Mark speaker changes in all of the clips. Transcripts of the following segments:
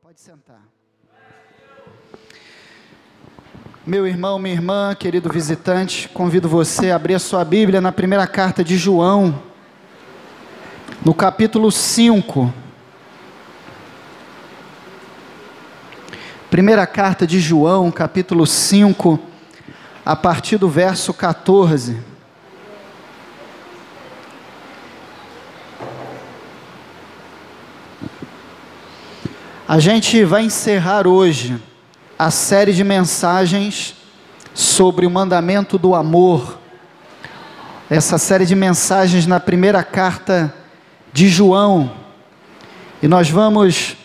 Speaker 1: Pode sentar. Meu irmão, minha irmã, querido visitante, convido você a abrir a sua Bíblia na primeira carta de João, no capítulo 5. Primeira carta de João, capítulo 5, a partir do verso 14. A gente vai encerrar hoje a série de mensagens sobre o mandamento do amor. Essa série de mensagens na primeira carta de João. E nós vamos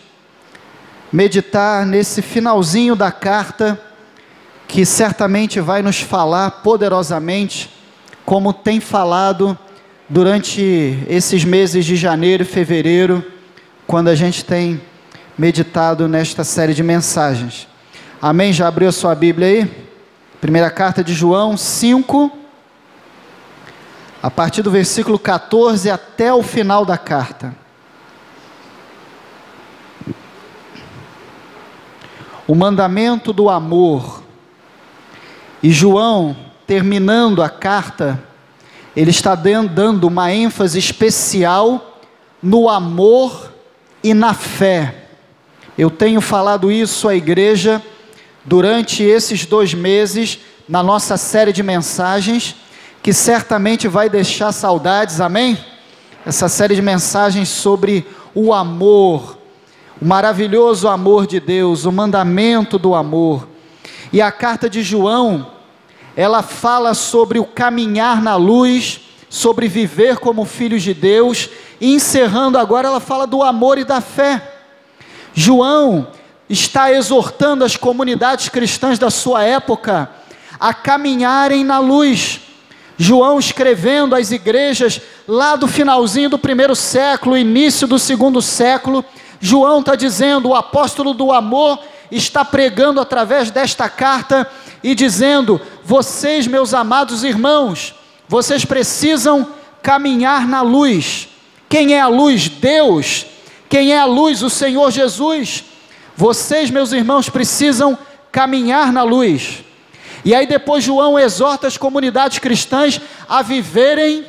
Speaker 1: meditar nesse finalzinho da carta, que certamente vai nos falar poderosamente, como tem falado durante esses meses de janeiro e fevereiro, quando a gente tem meditado nesta série de mensagens. Amém? Já abriu a sua Bíblia aí? Primeira carta de João 5, a partir do versículo 14 até o final da carta. O mandamento do amor. E João, terminando a carta, ele está dando uma ênfase especial no amor e na fé. Eu tenho falado isso à igreja durante esses 2 meses, na nossa série de mensagens, que certamente vai deixar saudades, amém? Essa série de mensagens sobre o amor, o maravilhoso amor de Deus, o mandamento do amor. E a carta de João, ela fala sobre o caminhar na luz, sobre viver como filhos de Deus, e encerrando agora, ela fala do amor e da fé. João está exortando as comunidades cristãs da sua época a caminharem na luz. João, escrevendo às igrejas lá do finalzinho do 1º século, início do 2º século, João está dizendo, o apóstolo do amor está pregando através desta carta e dizendo: vocês, meus amados irmãos, vocês precisam caminhar na luz. Quem é a luz? Deus. Quem é a luz? O Senhor Jesus. Vocês, meus irmãos, precisam caminhar na luz. E aí depois João exorta as comunidades cristãs a viverem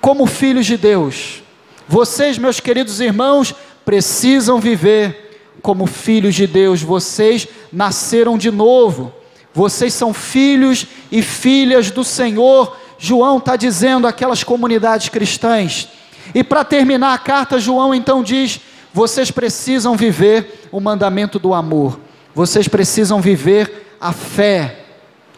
Speaker 1: como filhos de Deus. Vocês, meus queridos irmãos, precisam viver como filhos de Deus. Vocês nasceram de novo. Vocês são filhos e filhas do Senhor. João está dizendo àquelas comunidades cristãs. E para terminar a carta, João então diz: vocês precisam viver o mandamento do amor. Vocês precisam viver a fé.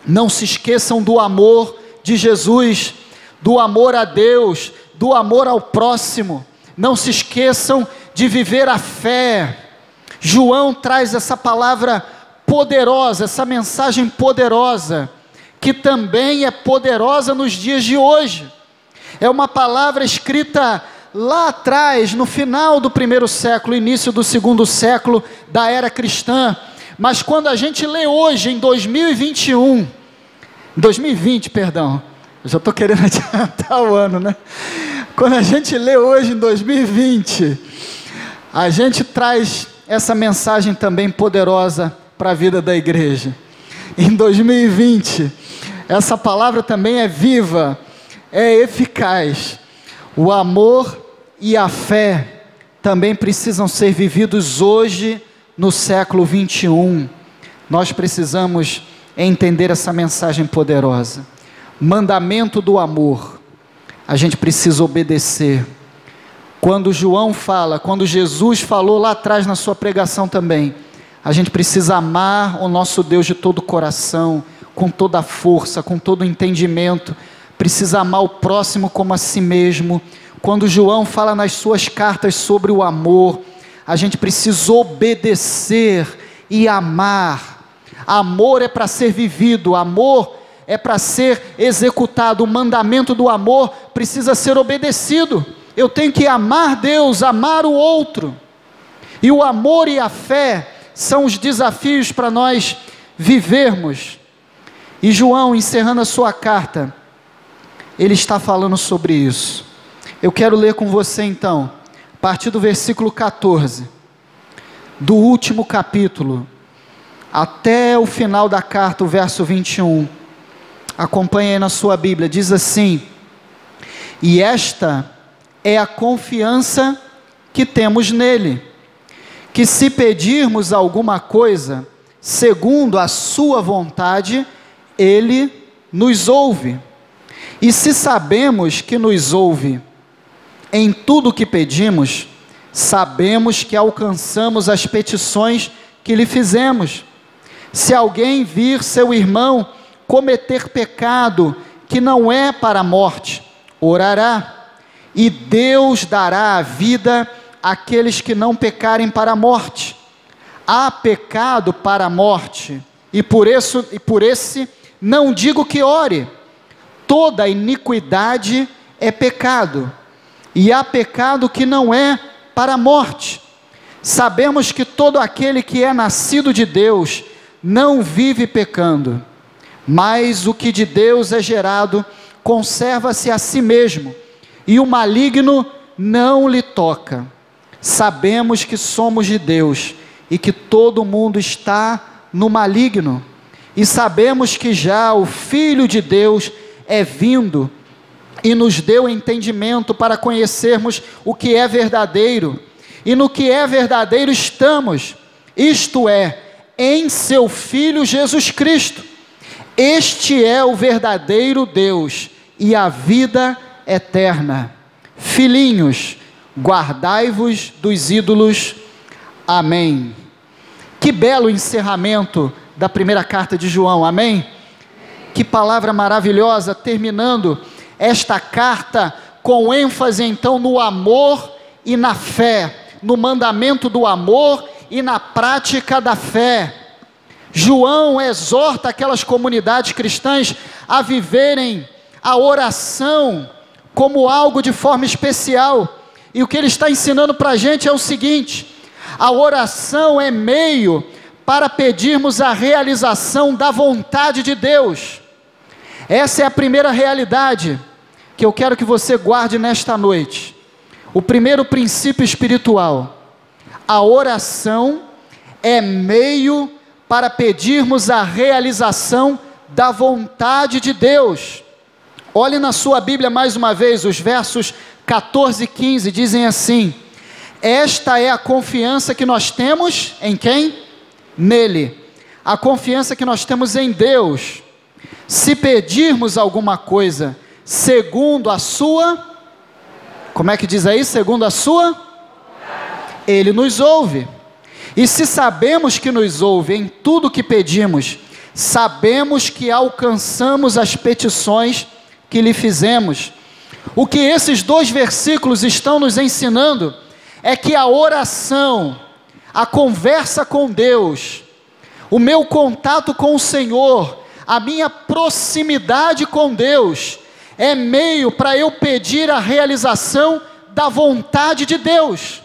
Speaker 1: Não se esqueçam do amor de Jesus, do amor a Deus, do amor ao próximo. Não se esqueçam de viver a fé. João traz essa palavra poderosa, essa mensagem poderosa, que também é poderosa nos dias de hoje. É uma palavra escrita lá atrás, no final do 1º século, início do 2º século da era cristã, mas quando a gente lê hoje, em 2020, eu já estou querendo adiantar o ano, né? Quando a gente lê hoje, em 2020, a gente traz essa mensagem também poderosa para a vida da igreja. Em 2020, essa palavra também é viva, é eficaz. O amor e a fé também precisam ser vividos hoje, no século 21. Nós precisamos entender essa mensagem poderosa. Mandamento do amor. A gente precisa obedecer. Quando João fala, quando Jesus falou lá atrás na sua pregação também, a gente precisa amar o nosso Deus de todo o coração, com toda a força, com todo o entendimento. Precisa amar o próximo como a si mesmo. Quando João fala nas suas cartas sobre o amor, a gente precisa obedecer e amar. Amor é para ser vivido, amor é para ser executado. O mandamento do amor precisa ser obedecido. Eu tenho que amar Deus, amar o outro. E o amor e a fé são os desafios para nós vivermos. E João, encerrando a sua carta, ele está falando sobre isso. Eu quero ler com você então, a partir do versículo 14. do último capítulo, até o final da carta, o verso 21. Acompanhe aí na sua Bíblia, diz assim: e esta é a confiança que temos nele, que se pedirmos alguma coisa, segundo a sua vontade, ele nos ouve. E se sabemos que nos ouve em tudo o que pedimos, sabemos que alcançamos as petições que lhe fizemos. Se alguém vir seu irmão cometer pecado que não é para a morte, orará, e Deus dará a vida àqueles que não pecarem para a morte. Há pecado para a morte, e por esse não digo que ore. Toda iniquidade é pecado, e há pecado que não é para a morte. Sabemos que todo aquele que é nascido de Deus não vive pecando, mas o que de Deus é gerado conserva-se a si mesmo, e o maligno não lhe toca. Sabemos que somos de Deus, e que todo mundo está no maligno, e sabemos que já o Filho de Deus é vindo, e nos deu entendimento para conhecermos o que é verdadeiro, e no que é verdadeiro estamos, isto é, em seu Filho Jesus Cristo. Este é o verdadeiro Deus e a vida eterna. Filhinhos, guardai-vos dos ídolos. Amém. Que belo encerramento da primeira carta de João, amém? Que palavra maravilhosa, terminando esta carta com ênfase então no amor e na fé, no mandamento do amor e na prática da fé. João exorta aquelas comunidades cristãs a viverem a oração como algo de forma especial, e o que ele está ensinando para a gente é o seguinte: a oração é meio para pedirmos a realização da vontade de Deus. Essa é a primeira realidade que eu quero que você guarde nesta noite. O primeiro princípio espiritual: a oração é meio para pedirmos a realização da vontade de Deus. Olhe na sua Bíblia mais uma vez, os versos 14 e 15 dizem assim: esta é a confiança que nós temos em quem? Nele. A confiança que nós temos em Deus. Se pedirmos alguma coisa segundo a sua, como é que diz aí? Segundo a sua, ele nos ouve. E se sabemos que nos ouve em tudo o que pedimos, sabemos que alcançamos as petições que lhe fizemos. O que esses dois versículos estão nos ensinando é que a oração, a conversa com Deus, o meu contato com o Senhor, a minha proximidade com Deus, é meio para eu pedir a realização da vontade de Deus.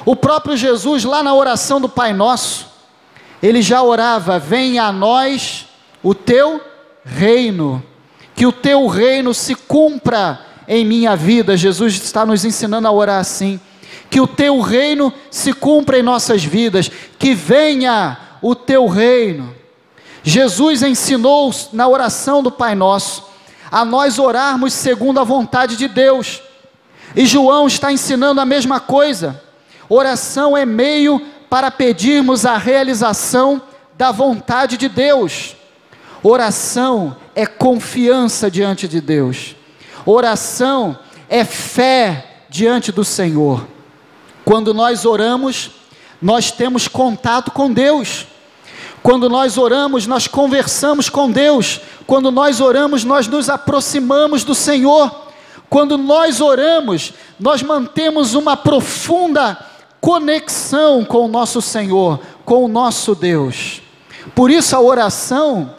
Speaker 1: O próprio Jesus, lá na oração do Pai Nosso, ele já orava: venha a nós o teu reino, que o teu reino se cumpra em minha vida. Jesus está nos ensinando a orar assim: que o teu reino se cumpra em nossas vidas, que venha o teu reino. Jesus ensinou na oração do Pai Nosso a nós orarmos segundo a vontade de Deus, e João está ensinando a mesma coisa. Oração é meio para pedirmos a realização da vontade de Deus. Oração é confiança diante de Deus. Oração é fé diante do Senhor. Quando nós oramos, nós temos contato com Deus. Quando nós oramos, nós conversamos com Deus. Quando nós oramos, nós nos aproximamos do Senhor. Quando nós oramos, nós mantemos uma profunda conexão com o nosso Senhor, com o nosso Deus. Por isso a oração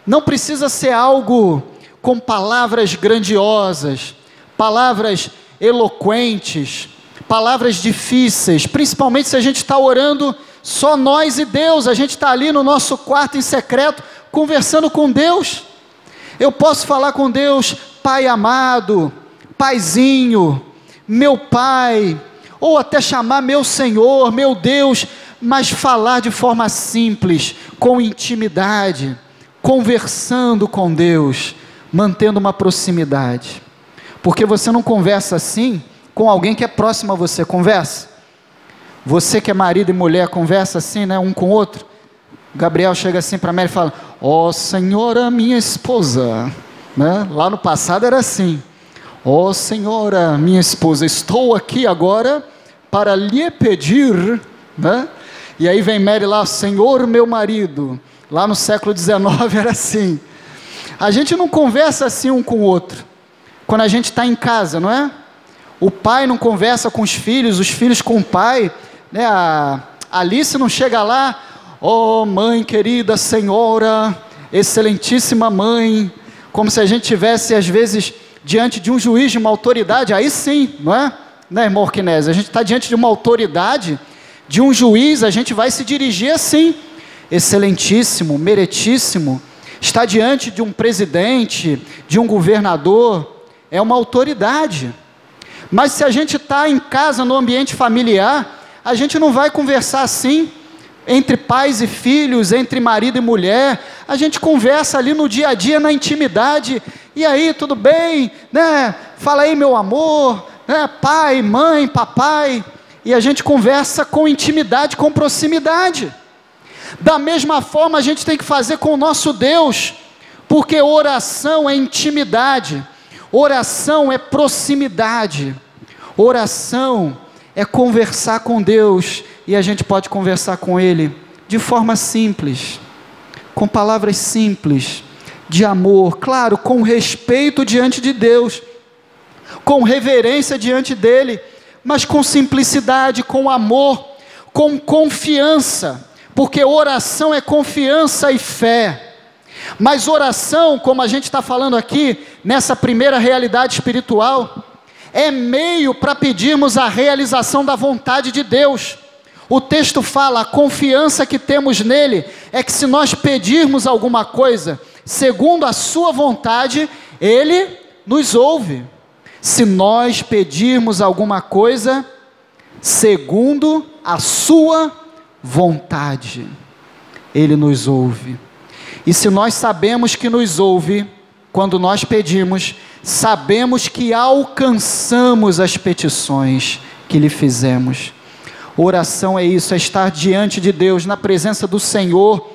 Speaker 1: não precisa ser algo com palavras grandiosas, palavras eloquentes, palavras difíceis, principalmente se a gente está orando só nós e Deus. A gente está ali no nosso quarto em secreto, conversando com Deus. Eu posso falar com Deus: Pai amado, Paizinho, meu Pai, ou até chamar meu Senhor, meu Deus, mas falar de forma simples, com intimidade, conversando com Deus, mantendo uma proximidade. Porque você não conversa assim com alguém que é próximo a você, conversa? Você que é marido e mulher, conversa assim, né, um com o outro? Gabriel chega assim para Mary e fala: ó senhora minha esposa, né? Lá no passado era assim: ó senhora minha esposa, estou aqui agora para lhe pedir, né? E aí vem Mary lá: senhor meu marido. Lá no século XIX era assim. A gente não conversa assim um com o outro, quando a gente está em casa, não é? O pai não conversa com os filhos com o pai, né? A Alice não chega lá: ó mãe querida, senhora, excelentíssima mãe, como se a gente tivesse às vezes diante de um juiz, de uma autoridade. Aí sim, não é? Né, irmão Orquinese? A gente está diante de uma autoridade, de um juiz, a gente vai se dirigir assim: excelentíssimo, meritíssimo. Está diante de um presidente, de um governador, é uma autoridade. Mas se a gente está em casa, no ambiente familiar, a gente não vai conversar assim, entre pais e filhos, entre marido e mulher. A gente conversa ali no dia a dia, na intimidade: e aí, tudo bem? Né? Fala aí, meu amor, né? Pai, mãe, papai. E a gente conversa com intimidade, com proximidade. Da mesma forma a gente tem que fazer com o nosso Deus, porque oração é intimidade, oração é proximidade, oração é conversar com Deus, e a gente pode conversar com Ele de forma simples, com palavras simples, de amor, claro, com respeito diante de Deus, com reverência diante dEle, mas com simplicidade, com amor, com confiança, porque oração é confiança e fé. Mas oração, como a gente está falando aqui, nessa primeira realidade espiritual, é meio para pedirmos a realização da vontade de Deus. O texto fala: a confiança que temos nele é que se nós pedirmos alguma coisa segundo a sua vontade, Ele nos ouve. Se nós pedirmos alguma coisa segundo a sua vontade, Ele nos ouve. E se nós sabemos que nos ouve, quando nós pedimos, sabemos que alcançamos as petições que lhe fizemos. Oração é isso, é estar diante de Deus, na presença do Senhor,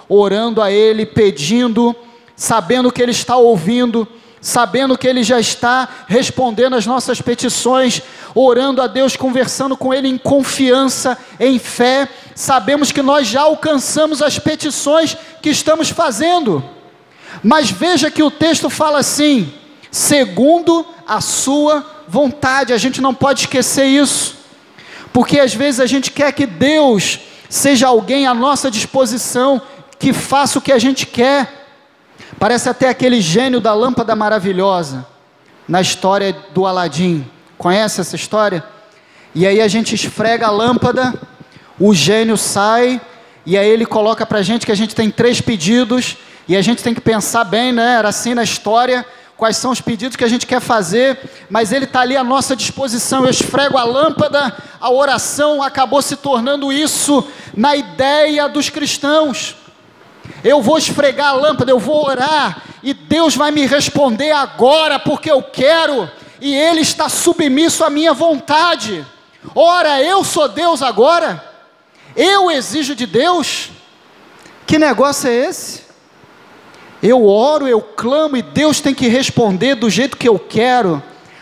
Speaker 1: orando a Ele, pedindo, sabendo que Ele está ouvindo, sabendo que Ele já está respondendo às nossas petições, orando a Deus, conversando com Ele em confiança, em fé. Sabemos que nós já alcançamos as petições que estamos fazendo, mas veja que o texto fala assim: segundo a sua vontade. A gente não pode esquecer isso, porque às vezes a gente quer que Deus seja alguém à nossa disposição, que faça o que a gente quer. Parece até aquele gênio da lâmpada maravilhosa, na história do Aladim. Conhece essa história? E aí a gente esfrega a lâmpada, o gênio sai, e aí ele coloca para a gente que a gente tem 3 pedidos, e a gente tem que pensar bem, né? Era assim na história, quais são os pedidos que a gente quer fazer, mas ele está ali à nossa disposição. Eu esfrego a lâmpada, a oração acabou se tornando isso na ideia dos cristãos. Eu vou esfregar a lâmpada, eu vou orar, e Deus vai me responder agora, porque eu quero, e Ele está submisso à minha vontade. Ora, eu sou Deus agora? Eu exijo de Deus? Que negócio é esse? Eu oro, eu clamo, e Deus tem que responder do jeito que eu quero,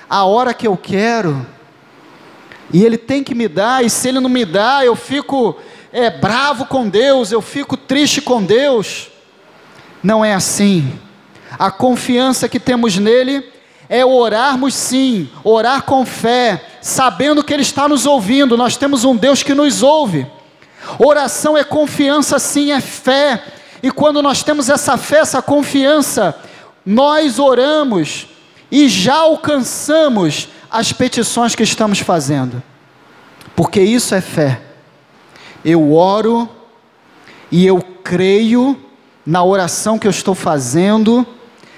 Speaker 1: a hora que eu quero, e Ele tem que me dar, e se Ele não me dá, eu fico bravo com Deus, eu fico triste com Deus. Não é assim. A confiança que temos nele é orarmos sim, orar com fé, sabendo que Ele está nos ouvindo. Nós temos um Deus que nos ouve. Oração é confiança sim, é fé, e quando nós temos essa fé, essa confiança, nós oramos e já alcançamos as petições que estamos fazendo, porque isso é fé. Eu oro e eu creio na oração que eu estou fazendo,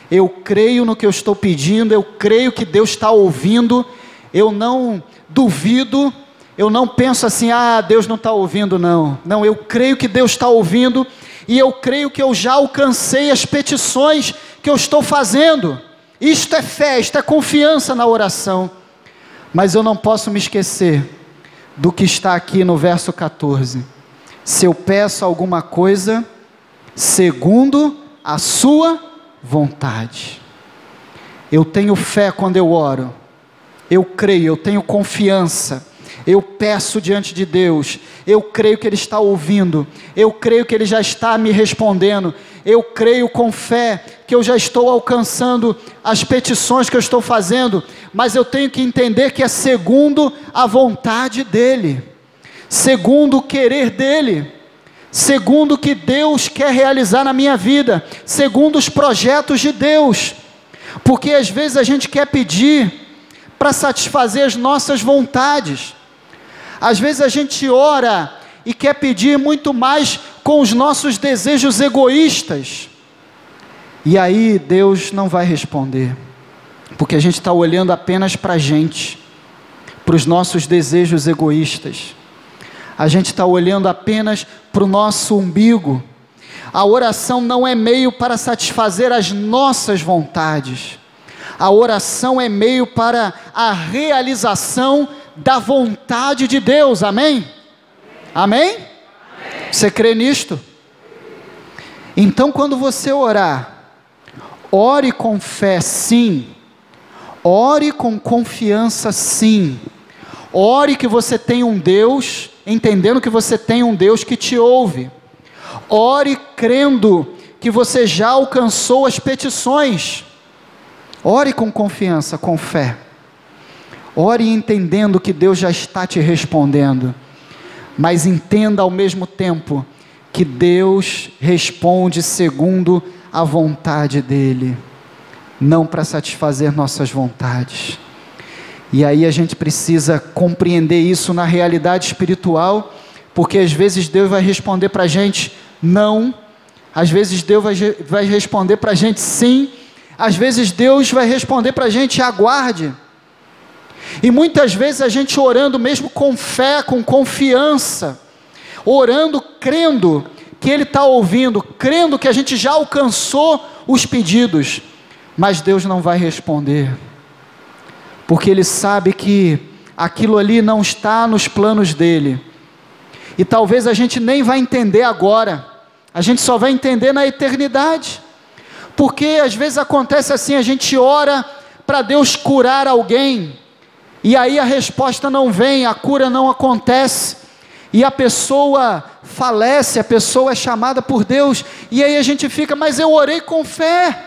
Speaker 1: eu creio no que eu estou pedindo, eu creio que Deus está ouvindo, eu não duvido, eu não penso assim, Deus não está ouvindo, não. Não, eu creio que Deus está ouvindo, e eu creio que eu já alcancei as petições que eu estou fazendo. Isto é fé, isto é confiança na oração. Mas eu não posso me esquecer do que está aqui no verso 14. Se eu peço alguma coisa, segundo a sua vontade. Eu tenho fé quando eu oro. Eu creio, eu tenho confiança. Eu peço diante de Deus, eu creio que Ele está ouvindo, eu creio que Ele já está me respondendo, eu creio com fé que eu já estou alcançando as petições que eu estou fazendo, mas eu tenho que entender que é segundo a vontade dEle, segundo o querer dEle, segundo o que Deus quer realizar na minha vida, segundo os projetos de Deus, porque às vezes a gente quer pedir para satisfazer as nossas vontades. Às vezes a gente ora e quer pedir muito mais com os nossos desejos egoístas. E aí Deus não vai responder. Porque a gente está olhando apenas para a gente, para os nossos desejos egoístas. A gente está olhando apenas para o nosso umbigo. A oração não é meio para satisfazer as nossas vontades. A oração é meio para a realização da vontade de Deus, amém? Amém? Amém? Você crê nisto? Então quando você orar, ore com fé sim, ore com confiança sim, ore que você tem um Deus, entendendo que você tem um Deus que te ouve, ore crendo que você já alcançou as petições, ore com confiança, com fé. Ore entendendo que Deus já está te respondendo, mas entenda ao mesmo tempo que Deus responde segundo a vontade dEle, não para satisfazer nossas vontades. E aí a gente precisa compreender isso na realidade espiritual, porque às vezes Deus vai responder para a gente não, às vezes Deus vai responder para a gente sim, às vezes Deus vai responder para a gente aguarde. E muitas vezes a gente orando mesmo com fé, com confiança, orando crendo que Ele está ouvindo, crendo que a gente já alcançou os pedidos, mas Deus não vai responder, porque Ele sabe que aquilo ali não está nos planos dEle, e talvez a gente nem vai entender agora, a gente só vai entender na eternidade, porque às vezes acontece assim, a gente ora para Deus curar alguém, e aí a resposta não vem, a cura não acontece, e a pessoa falece, a pessoa é chamada por Deus, e aí a gente fica, mas eu orei com fé,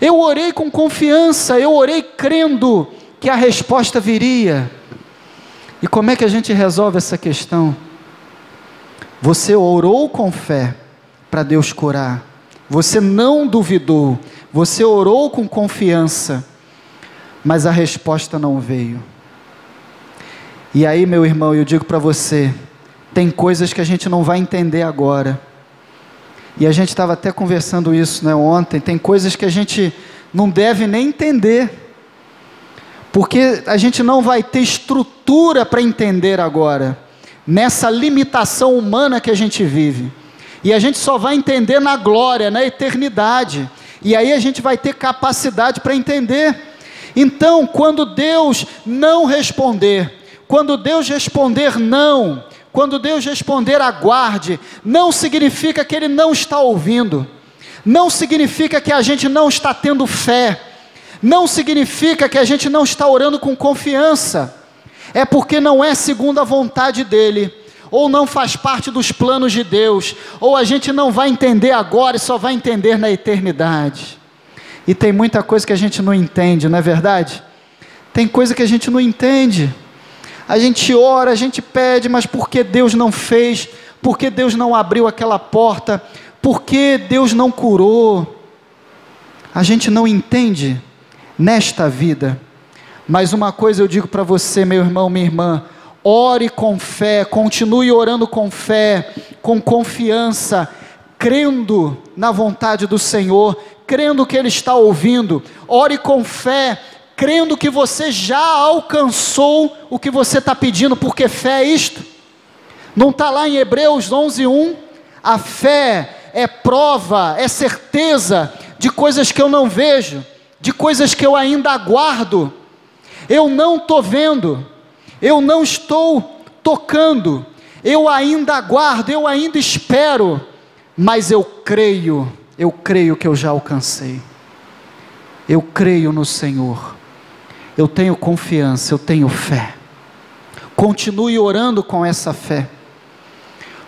Speaker 1: eu orei com confiança, eu orei crendo que a resposta viria. E como é que a gente resolve essa questão? Você orou com fé para Deus curar, você não duvidou, você orou com confiança, mas a resposta não veio. E aí, meu irmão, eu digo para você, tem coisas que a gente não vai entender agora, e a gente estava até conversando isso, né, ontem, tem coisas que a gente não deve nem entender, porque a gente não vai ter estrutura para entender agora, nessa limitação humana que a gente vive, e a gente só vai entender na glória, na eternidade, e aí a gente vai ter capacidade para entender. Então, quando Deus não responder, quando Deus responder não, quando Deus responder aguarde, não significa que Ele não está ouvindo, não significa que a gente não está tendo fé, não significa que a gente não está orando com confiança, é porque não é segundo a vontade dEle, ou não faz parte dos planos de Deus, ou a gente não vai entender agora e só vai entender na eternidade. E tem muita coisa que a gente não entende, não é verdade? Tem coisa que a gente não entende. A gente ora, a gente pede, mas por que Deus não fez? Por que Deus não abriu aquela porta? Por que Deus não curou? A gente não entende nesta vida. Mas uma coisa eu digo para você, meu irmão, minha irmã, ore com fé, continue orando com fé, com confiança, crendo na vontade do Senhor, crendo que Ele está ouvindo, ore com fé, crendo que você já alcançou o que você está pedindo, porque fé é isto. Não está lá em Hebreus 11:1? A fé é prova, é certeza de coisas que eu não vejo, de coisas que eu ainda aguardo. Eu não estou vendo, eu não estou tocando, eu ainda aguardo, eu ainda espero, mas eu creio que eu já alcancei. Eu creio no Senhor, eu tenho confiança, eu tenho fé. Continue orando com essa fé,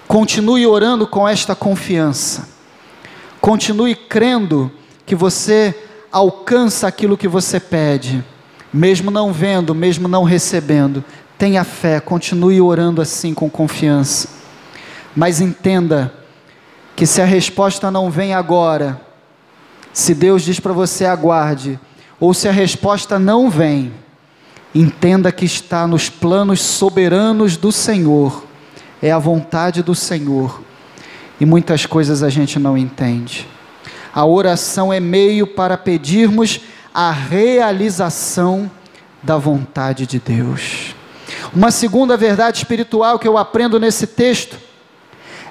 Speaker 1: continue orando com esta confiança, continue crendo que você alcança aquilo que você pede, mesmo não vendo, mesmo não recebendo. Tenha fé, continue orando assim com confiança, mas entenda que se a resposta não vem agora, se Deus diz para você aguarde, ou se a resposta não vem, entenda que está nos planos soberanos do Senhor, é a vontade do Senhor, e muitas coisas a gente não entende. A oração é meio para pedirmos a realização da vontade de Deus. Uma segunda verdade espiritual que eu aprendo nesse texto,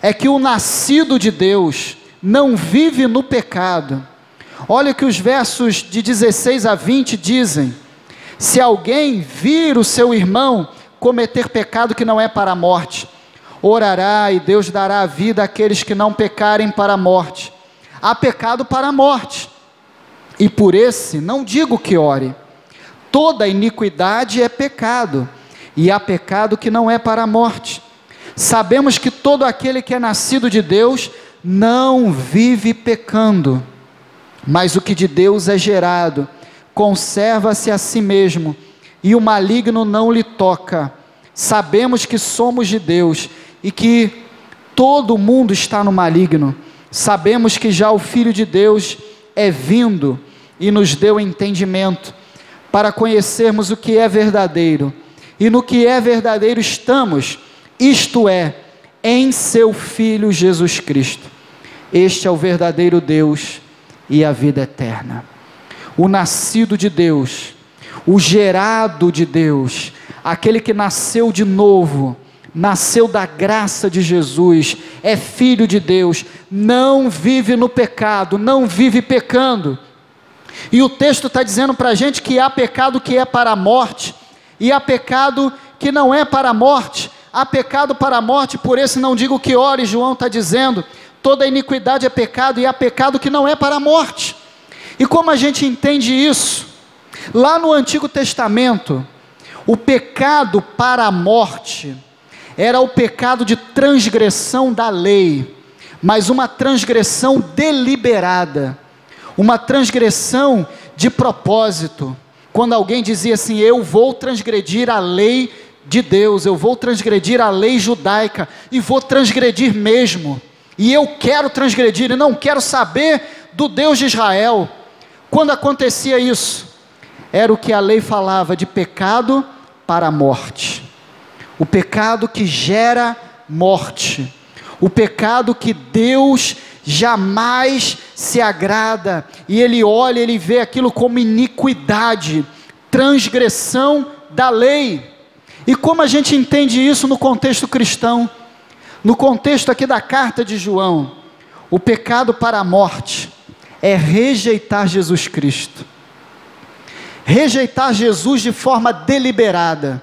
Speaker 1: é que o nascido de Deus não vive no pecado. Olha o que os versos de 16 a 20 dizem: se alguém vir o seu irmão cometer pecado que não é para a morte, orará e Deus dará a vida àqueles que não pecarem para a morte. Há pecado para a morte, e por esse não digo que ore. Toda iniquidade é pecado, e há pecado que não é para a morte. Sabemos que todo aquele que é nascido de Deus não vive pecando, mas o que de Deus é gerado conserva-se a si mesmo, e o maligno não lhe toca. Sabemos que somos de Deus e que todo mundo está no maligno. Sabemos que já o Filho de Deus é vindo e nos deu entendimento para conhecermos o que é verdadeiro, e no que é verdadeiro estamos, isto é, em seu Filho Jesus Cristo. Este é o verdadeiro Deus e a vida eterna. O nascido de Deus, o gerado de Deus, aquele que nasceu de novo, nasceu da graça de Jesus, é filho de Deus, não vive no pecado, não vive pecando. E o texto está dizendo para a gente que há pecado que é para a morte, e há pecado que não é para a morte. Há pecado para a morte, por esse não digo que ore. João está dizendo, toda iniquidade é pecado, e há pecado que não é para a morte. E como a gente entende isso? Lá no Antigo Testamento, o pecado para a morte era o pecado de transgressão da lei, mas uma transgressão deliberada, uma transgressão de propósito. Quando alguém dizia assim, eu vou transgredir a lei de Deus, eu vou transgredir a lei judaica, e vou transgredir mesmo, e eu quero transgredir, e não quero saber do Deus de Israel. Quando acontecia isso, era o que a lei falava de pecado para a morte, o pecado que gera morte, o pecado que Deus jamais se agrada, e Ele olha, Ele vê aquilo como iniquidade, transgressão da lei. E como a gente entende isso no contexto cristão? No contexto aqui da carta de João, o pecado para a morte é rejeitar Jesus Cristo, rejeitar Jesus de forma deliberada.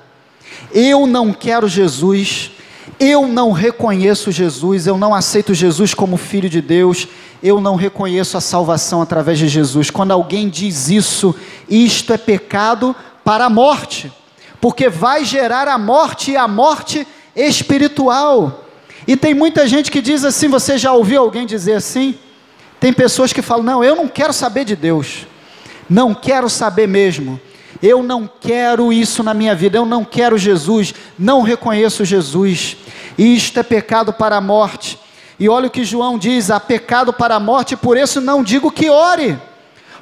Speaker 1: Eu não quero Jesus, eu não reconheço Jesus, eu não aceito Jesus como Filho de Deus, eu não reconheço a salvação através de Jesus. Quando alguém diz isso, isto é pecado para a morte, porque vai gerar a morte, e a morte espiritual. E tem muita gente que diz assim, você já ouviu alguém dizer assim? Tem pessoas que falam, não, eu não quero saber de Deus, não quero saber mesmo, eu não quero isso na minha vida, eu não quero Jesus, não reconheço Jesus, e isto é pecado para a morte. E olha o que João diz, há pecado para a morte, por isso não digo que ore,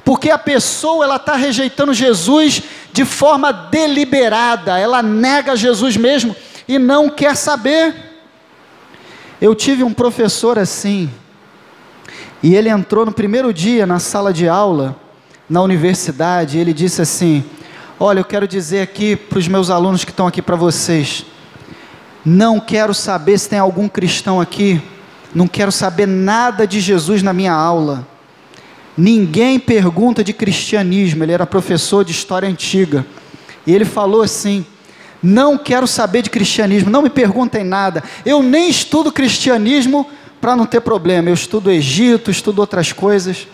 Speaker 1: porque a pessoa, ela está rejeitando Jesus de forma deliberada, ela nega Jesus mesmo, e não quer saber. Eu tive um professor assim, e ele entrou no primeiro dia na sala de aula, na universidade, e ele disse assim, Olha, eu quero dizer aqui para os meus alunos que estão aqui para vocês, não quero saber se tem algum cristão aqui, não quero saber nada de Jesus na minha aula. Ninguém pergunta de cristianismo. Ele era professor de história antiga, e ele falou assim: não quero saber de cristianismo, não me perguntem nada, eu nem estudo cristianismo para não ter problema, eu estudo Egito, estudo outras coisas,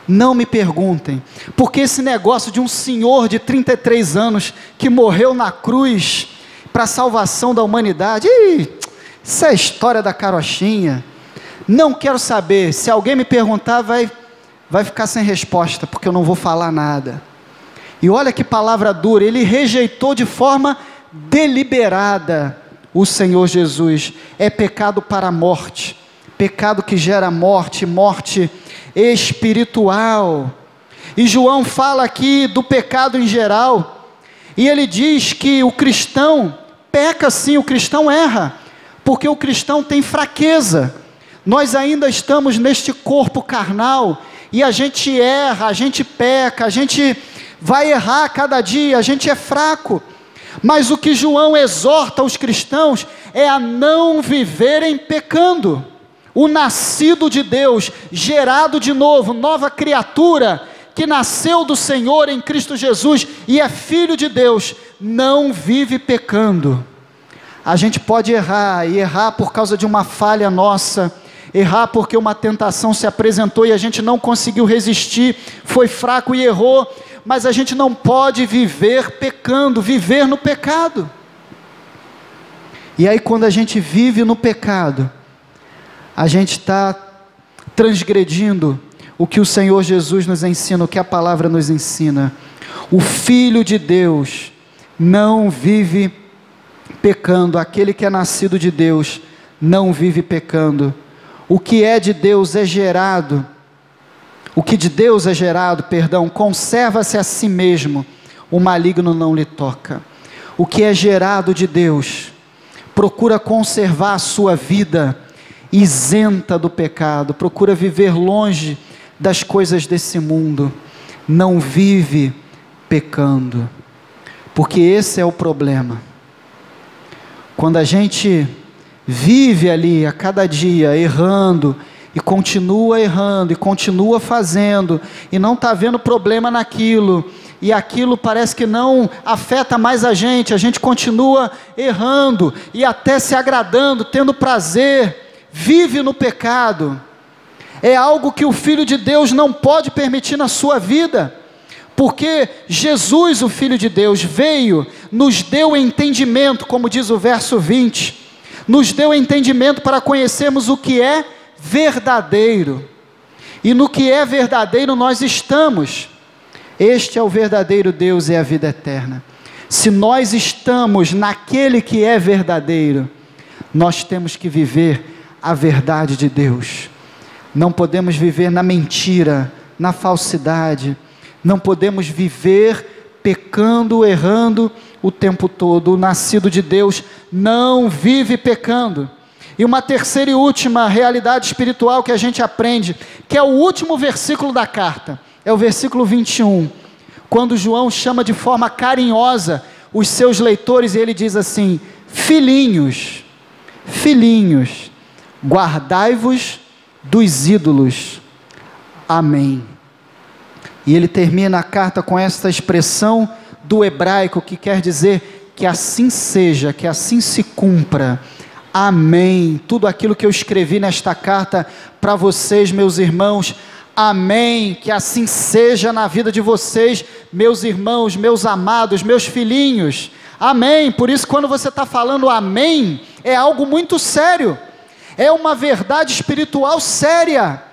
Speaker 1: não me perguntem, porque esse negócio de um senhor de 33 anos, que morreu na cruz, para a salvação da humanidade, isso é história da carochinha, não quero saber. Se alguém me perguntar, vai ficar sem resposta, porque eu não vou falar nada. E olha que palavra dura, ele rejeitou de forma deliberada o Senhor Jesus. É pecado para a morte, pecado que gera morte, morte espiritual. E João fala aqui do pecado em geral, e ele diz que o cristão peca sim, o cristão erra, porque o cristão tem fraqueza. Nós ainda estamos neste corpo carnal, e a gente erra, a gente peca, a gente vai errar cada dia, a gente é fraco. Mas o que João exorta os cristãos é a não viverem pecando. O nascido de Deus, gerado de novo, nova criatura, que nasceu do Senhor em Cristo Jesus e é filho de Deus, não vive pecando. A gente pode errar, e errar por causa de uma falha nossa, errar porque uma tentação se apresentou e a gente não conseguiu resistir, foi fraco e errou, mas a gente não pode viver pecando, viver no pecado. E aí quando a gente vive no pecado, a gente está transgredindo o que o Senhor Jesus nos ensina, o que a palavra nos ensina. O Filho de Deus não vive pecando, aquele que é nascido de Deus não vive pecando. O que é de Deus é gerado, o que de Deus é gerado, conserva-se a si mesmo, o maligno não lhe toca. O que é gerado de Deus procura conservar a sua vida isenta do pecado, procura viver longe das coisas desse mundo, não vive pecando, porque esse é o problema. Quando a gente vive ali a cada dia errando, e continua fazendo, e não está vendo problema naquilo, e aquilo parece que não afeta mais a gente continua errando, e até se agradando, tendo prazer, vive no pecado. É algo que o Filho de Deus não pode permitir na sua vida, porque Jesus, o Filho de Deus, veio, nos deu entendimento, como diz o verso 20, nos deu entendimento para conhecermos o que é verdadeiro, e no que é verdadeiro nós estamos. Este é o verdadeiro Deus e a vida eterna. Se nós estamos naquele que é verdadeiro, nós temos que viver a verdade de Deus. Não podemos viver na mentira, na falsidade, não podemos viver pecando, errando o tempo todo. O nascido de Deus não vive pecando. E uma terceira e última realidade espiritual que a gente aprende, que é o último versículo da carta, é o versículo 21, quando João chama de forma carinhosa os seus leitores, e ele diz assim: filhinhos, guardai-vos dos ídolos, amém. E ele termina a carta com esta expressão do hebraico, que quer dizer que assim seja, que assim se cumpra, amém. Tudo aquilo que eu escrevi nesta carta para vocês, meus irmãos, amém, que assim seja na vida de vocês, meus irmãos, meus amados, meus filhinhos, amém. Por isso, quando você está falando amém, é algo muito sério, é uma verdade espiritual séria.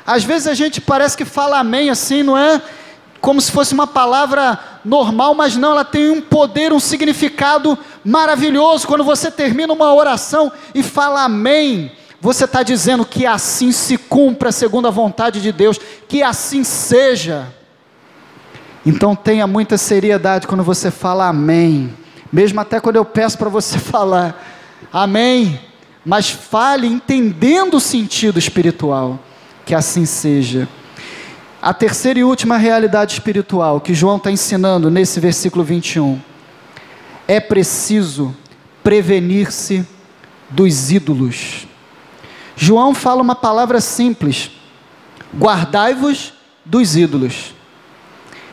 Speaker 1: Às vezes a gente parece que fala amém assim, não é? Como se fosse uma palavra normal, mas não, ela tem um poder, um significado maravilhoso. Quando você termina uma oração e fala amém, você está dizendo que assim se cumpra segundo a vontade de Deus, que assim seja. Então tenha muita seriedade quando você fala amém, mesmo até quando eu peço para você falar amém, mas fale entendendo o sentido espiritual, que assim seja. A terceira e última realidade espiritual que João está ensinando nesse versículo 21. É preciso prevenir-se dos ídolos. João fala uma palavra simples: guardai-vos dos ídolos.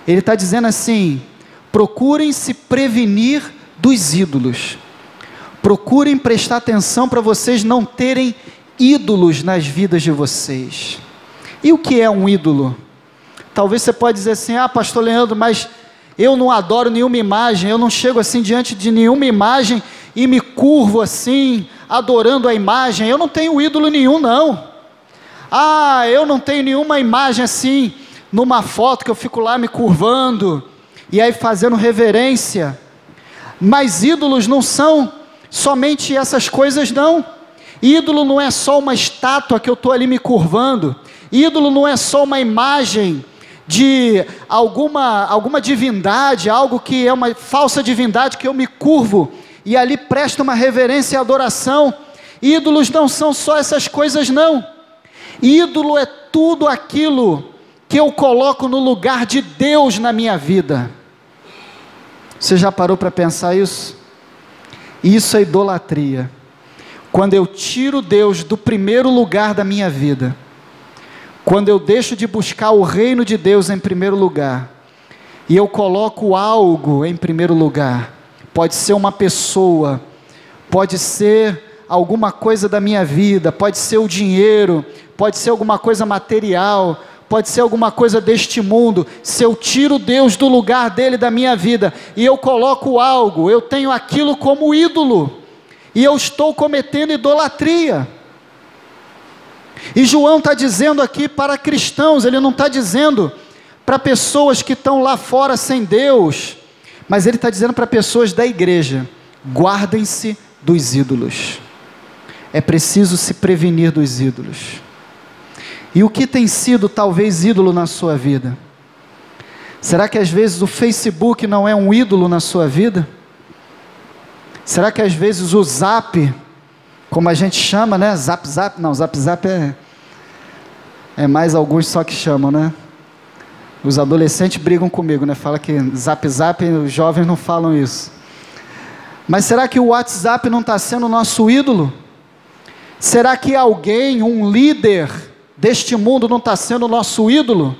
Speaker 1: Ele está dizendo assim: procurem se prevenir dos ídolos. Procurem prestar atenção para vocês não terem ídolos nas vidas de vocês. E o que é um ídolo? Talvez você pode dizer assim: ah, pastor Leandro, mas eu não adoro nenhuma imagem, eu não chego assim diante de nenhuma imagem e me curvo assim, adorando a imagem, eu não tenho ídolo nenhum não. Ah, eu não tenho nenhuma imagem assim, numa foto que eu fico lá me curvando, e aí fazendo reverência. Mas ídolos não são somente essas coisas não. Ídolo não é só uma estátua que eu estou ali me curvando. Ídolo não é só uma imagem de alguma divindade, algo que é uma falsa divindade que eu me curvo e ali presto uma reverência e adoração. Ídolos não são só essas coisas não. Ídolo é tudo aquilo que eu coloco no lugar de Deus na minha vida. Você já parou para pensar isso? Isso é idolatria. Quando eu tiro Deus do primeiro lugar da minha vida, quando eu deixo de buscar o reino de Deus em primeiro lugar, e eu coloco algo em primeiro lugar, pode ser uma pessoa, pode ser alguma coisa da minha vida, pode ser o dinheiro, pode ser alguma coisa material, pode ser alguma coisa deste mundo. Se eu tiro Deus do lugar dele da minha vida, e eu coloco algo, eu tenho aquilo como ídolo, e eu estou cometendo idolatria. E João está dizendo aqui para cristãos, ele não está dizendo para pessoas que estão lá fora sem Deus, mas ele está dizendo para pessoas da igreja: guardem-se dos ídolos. É preciso se prevenir dos ídolos. E o que tem sido talvez ídolo na sua vida? Será que às vezes o Facebook não é um ídolo na sua vida? Será que às vezes o Zap, como a gente chama, né? Zap, não, Zap é mais alguns só que chamam, né? Os adolescentes brigam comigo, né? Fala que Zap, os jovens não falam isso. Mas será que o WhatsApp não está sendo o nosso ídolo? Será que alguém, um líder deste mundo não está sendo o nosso ídolo?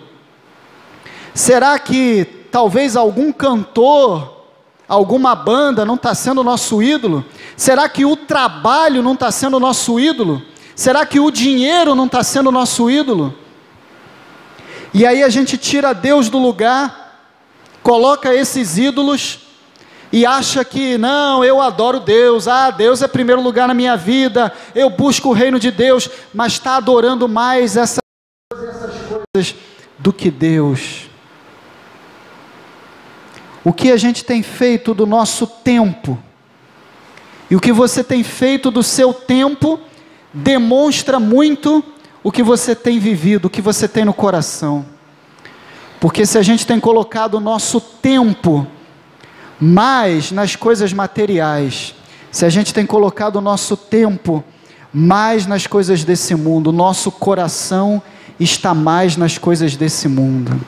Speaker 1: Será que talvez algum cantor, alguma banda não está sendo o nosso ídolo? Será que o trabalho não está sendo o nosso ídolo? Será que o dinheiro não está sendo o nosso ídolo? E aí a gente tira Deus do lugar, coloca esses ídolos e acha que não, eu adoro Deus, Deus é primeiro lugar na minha vida, eu busco o reino de Deus, mas está adorando mais essas coisas do que Deus. O que a gente tem feito do nosso tempo, e o que você tem feito do seu tempo, demonstra muito o que você tem vivido, o que você tem no coração. Porque se a gente tem colocado o nosso tempo mais nas coisas materiais, se a gente tem colocado o nosso tempo mais nas coisas desse mundo, o nosso coração está mais nas coisas desse mundo.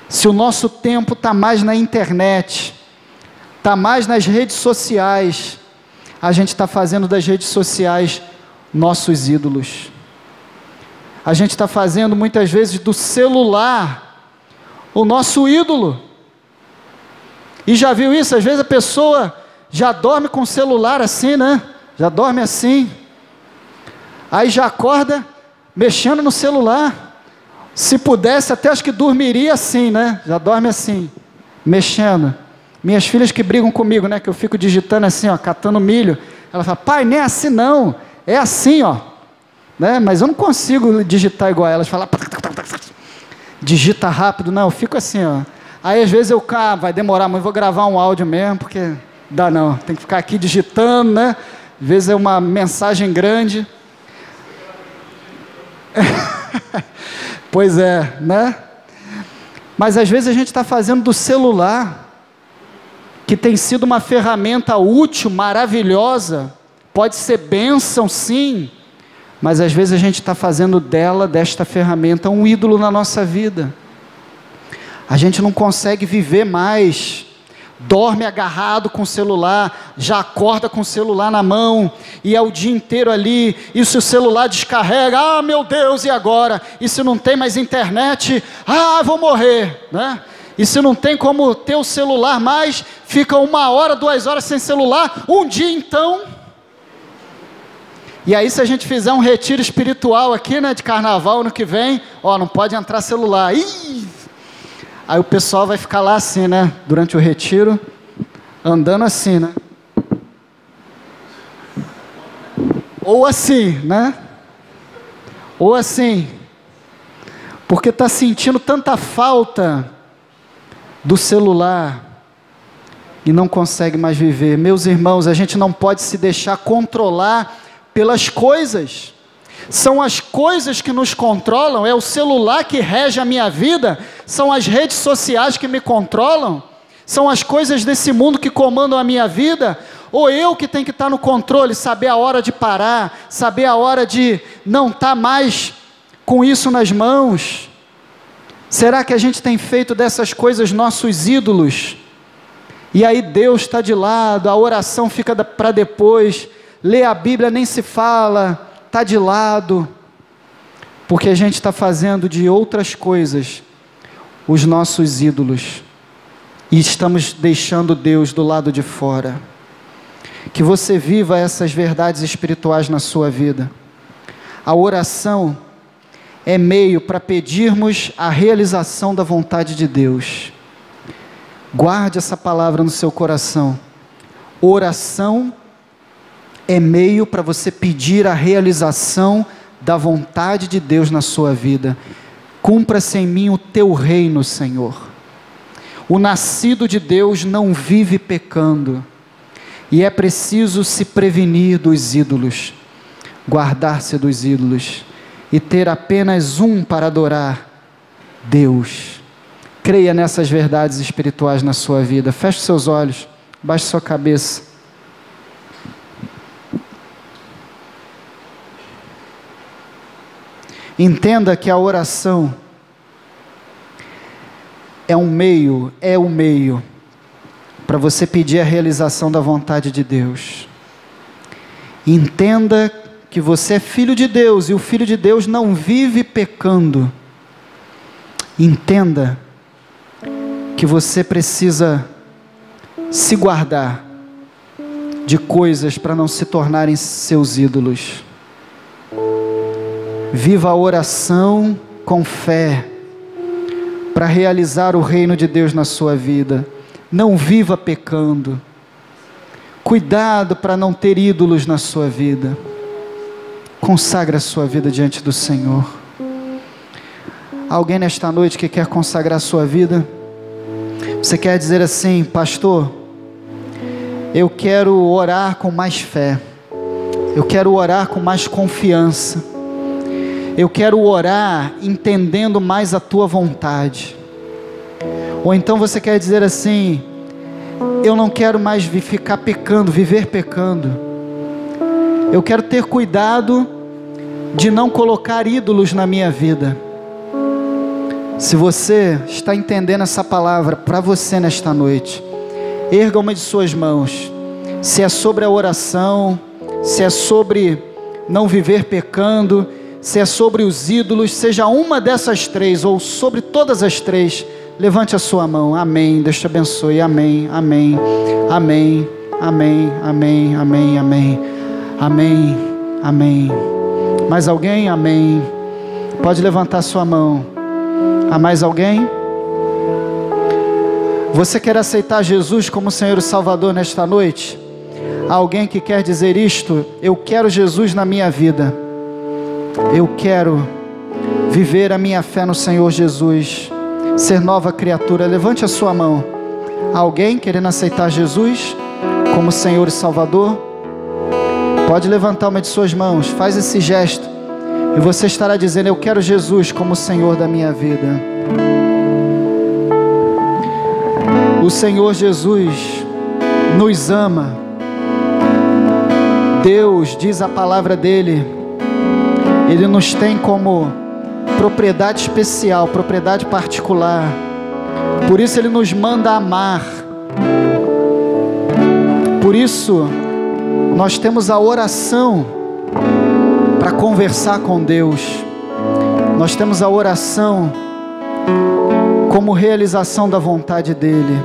Speaker 1: Se o nosso tempo está mais na internet, está mais nas redes sociais, a gente está fazendo das redes sociais nossos ídolos. A gente está fazendo muitas vezes do celular o nosso ídolo. E já viu isso? Às vezes a pessoa já dorme com o celular assim, né? Já dorme assim. Aí já acorda mexendo no celular. Se pudesse, até acho que dormiria assim, né? Já dorme assim, mexendo. Minhas filhas que brigam comigo, né? Que eu fico digitando assim, ó, catando milho. Ela fala: pai, nem é assim não. É assim, ó. Né? Mas eu não consigo digitar igual a elas. Falar, digita rápido. Não, eu fico assim, ó. Aí às vezes vai demorar, mas vou gravar um áudio mesmo, porque dá não. Tem que ficar aqui digitando, né? Às vezes é uma mensagem grande. Pois é, né? Mas às vezes a gente está fazendo do celular, que tem sido uma ferramenta útil, maravilhosa, pode ser bênção sim, Mas às vezes a gente está fazendo desta ferramenta, um ídolo na nossa vida. A gente não consegue viver mais, dorme agarrado com o celular, já acorda com o celular na mão, e é o dia inteiro ali, e se o celular descarrega, ah meu Deus, e agora? E se não tem mais internet, ah vou morrer, né? E se não tem como ter o celular mais, fica 1 hora, 2 horas sem celular, um dia então. E aí se a gente fizer um retiro espiritual aqui, né, de carnaval ano que vem, ó, não pode entrar celular, aí o pessoal vai ficar lá assim, né, durante o retiro, andando assim, né, ou assim, né, ou assim, porque está sentindo tanta falta do celular, e não consegue mais viver. Meus irmãos, a gente não pode se deixar controlar pelas coisas. São as coisas que nos controlam, é o celular que rege a minha vida, são as redes sociais que me controlam, são as coisas desse mundo que comandam a minha vida, ou eu que tenho que estar no controle, saber a hora de parar, saber a hora de não estar mais com isso nas mãos. Será que a gente tem feito dessas coisas nossos ídolos? E aí Deus está de lado, a oração fica para depois, ler a Bíblia nem se fala, está de lado, porque a gente está fazendo de outras coisas os nossos ídolos, e estamos deixando Deus do lado de fora. Que você viva essas verdades espirituais na sua vida. A oração é meio para pedirmos a realização da vontade de Deus. Guarde essa palavra no seu coração. Oração é meio para você pedir a realização da vontade de Deus na sua vida. Cumpra-se em mim o teu reino, Senhor. O nascido de Deus não vive pecando, e é preciso se prevenir dos ídolos, guardar-se dos ídolos, e ter apenas um para adorar, Deus. Creia nessas verdades espirituais na sua vida. Feche seus olhos, baixe sua cabeça. Entenda que a oração é o meio para você pedir a realização da vontade de Deus. Entenda que você é filho de Deus, e o filho de Deus não vive pecando. Entenda que você precisa se guardar de coisas para não se tornarem seus ídolos. Viva a oração com fé, para realizar o reino de Deus na sua vida. Não viva pecando. Cuidado para não ter ídolos na sua vida. Consagre a sua vida diante do Senhor. Alguém nesta noite que quer consagrar a sua vida? Você quer dizer assim: pastor, eu quero orar com mais fé, eu quero orar com mais confiança, eu quero orar entendendo mais a tua vontade. Ou então você quer dizer assim: eu não quero mais ficar pecando, viver pecando, eu quero ter cuidado de não colocar ídolos na minha vida. Se você está entendendo essa palavra para você nesta noite, erga uma de suas mãos. Se é sobre a oração, se é sobre não viver pecando, se é sobre os ídolos, seja uma dessas três ou sobre todas as três, levante a sua mão. Amém. Deus te abençoe. Amém, amém, amém, amém, amém, amém, amém, amém, amém. Mais alguém? Amém. Pode levantar sua mão. Há mais alguém? Você quer aceitar Jesus como Senhor e Salvador nesta noite? Há alguém que quer dizer isto: eu quero Jesus na minha vida, eu quero viver a minha fé no Senhor Jesus, ser nova criatura. Levante a sua mão. Há alguém querendo aceitar Jesus como Senhor e Salvador? Pode levantar uma de suas mãos, faz esse gesto, e você estará dizendo: eu quero Jesus como Senhor da minha vida. O Senhor Jesus nos ama. Deus, diz a palavra dele, Ele nos tem como propriedade especial, propriedade particular. Por isso Ele nos manda amar. Por isso nós temos a oração para conversar com Deus. Nós temos a oração como realização da vontade dEle.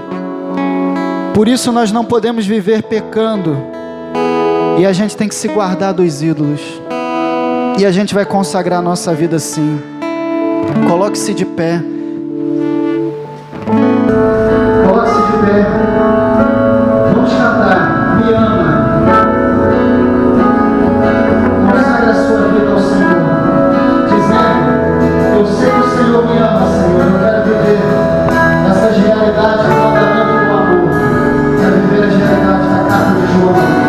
Speaker 1: Por isso nós não podemos viver pecando, e a gente tem que se guardar dos ídolos, e a gente vai consagrar a nossa vida assim. Coloque-se de pé. Coloque-se de pé. Vamos cantar. Me ama. Consagre a sua vida ao Senhor, dizendo: eu sei que o Senhor me ama, Senhor. Eu quero viver essas realidades do mandamento do amor. Quero viver as realidades da carta de João.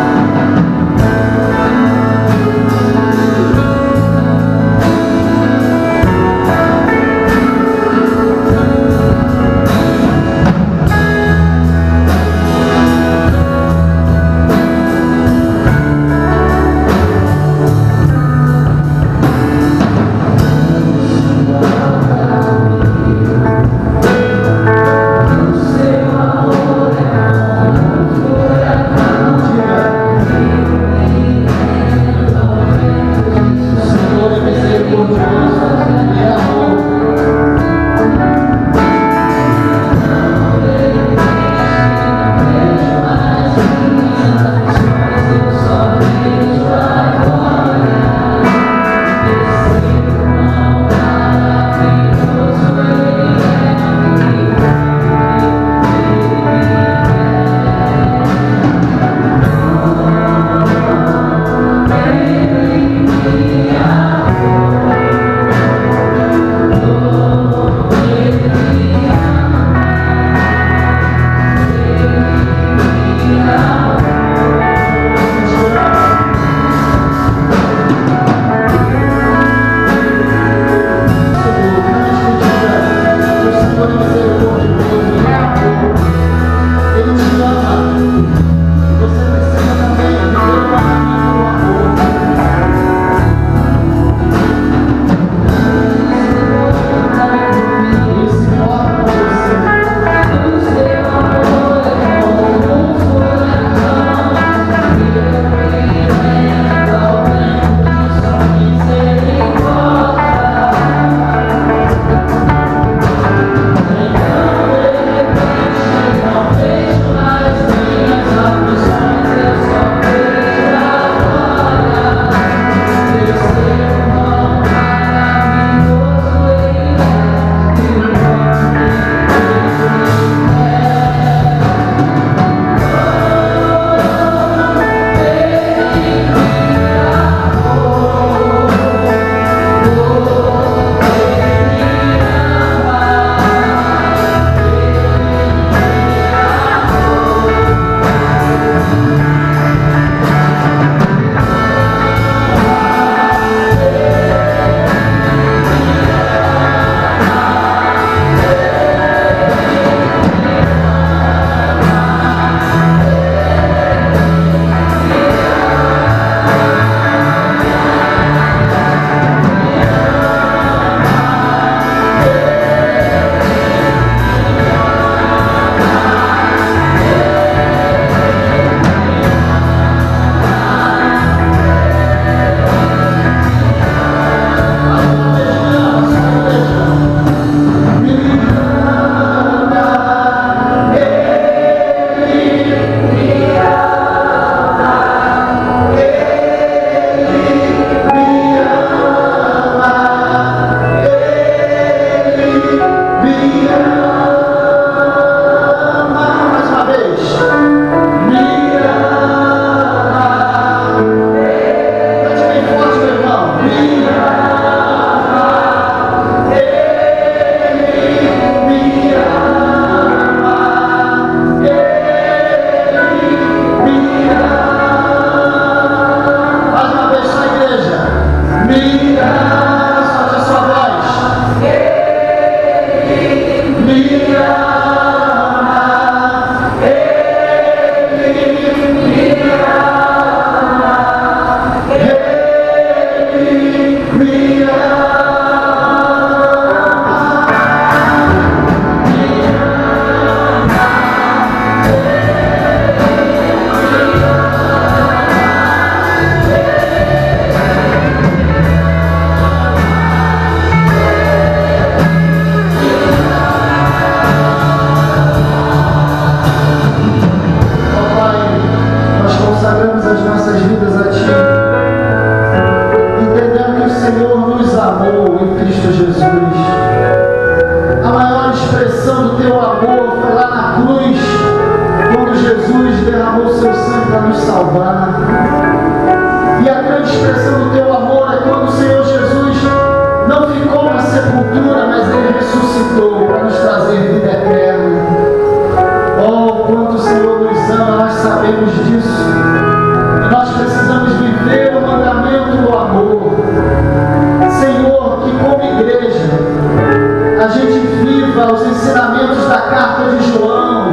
Speaker 1: viva os ensinamentos da carta de João,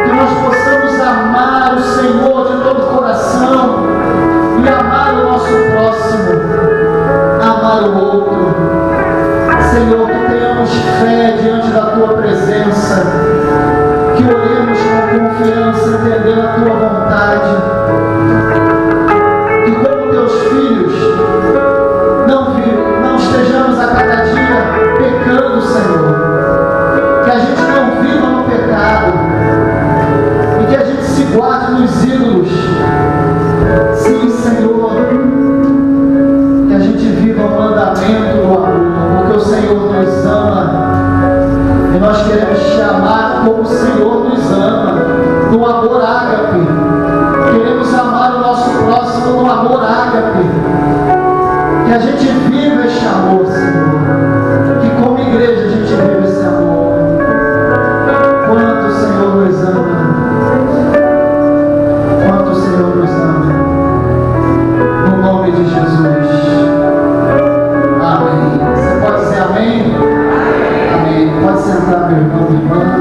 Speaker 1: que nós possamos amar o Senhor de todo o coração e amar o nosso próximo, amar o outro. Senhor, que tenhamos fé diante da Tua presença, que oremos com confiança, entendendo a Tua vontade, que como Teus filhos não estejamos a cada dia pecando, Senhor, que a gente não viva no pecado e que a gente se guarde nos ídolos. Sim, Senhor, que a gente viva o mandamento do amor, porque o Senhor nos ama e nós queremos te amar como o Senhor nos ama, no amor ágape. Queremos amar o nosso próximo no amor ágape. Que a gente viva este amor, Senhor. Que como igreja a gente viva esse amor. Quanto o Senhor nos ama. Quanto o Senhor nos ama. No nome de Jesus. Amém. Você pode dizer amém? Amém. Pode sentar, meu irmão, minha irmã.